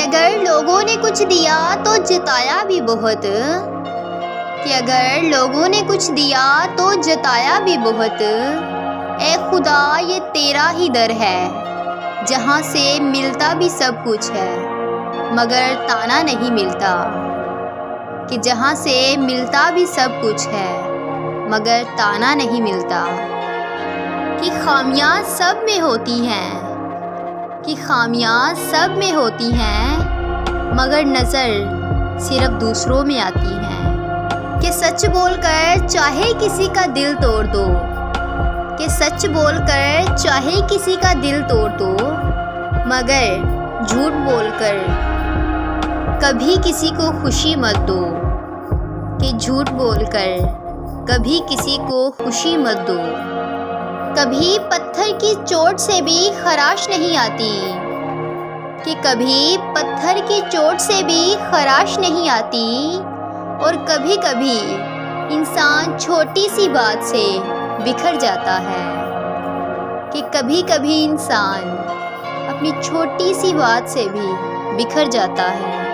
अगर लोगों ने कुछ दिया तो जताया भी बहुत, कि अगर लोगों ने कुछ दिया तो जताया भी बहुत। ए खुदा ये तेरा ही दर है, जहाँ से मिलता भी सब कुछ है मगर ताना नहीं मिलता। कि जहाँ से मिलता भी सब कुछ है मगर ताना नहीं मिलता। कि खामियां सब में होती हैं, कि खामियां सब में होती हैं मगर नज़र सिर्फ दूसरों में आती हैं। कि सच बोलकर चाहे किसी का दिल तोड़ दो, कि सच बोलकर चाहे किसी का दिल तोड़ दो मगर झूठ बोलकर कभी किसी को खुशी मत दो। कि झूठ बोलकर कभी किसी को खुशी मत दो। कभी पत्थर की चोट से भी खराश नहीं आती, कि कभी पत्थर की चोट से भी खराश नहीं आती। और कभी कभी इंसान छोटी सी बात से बिखर जाता है, कि कभी कभी इंसान अपनी छोटी सी बात से भी बिखर जाता है।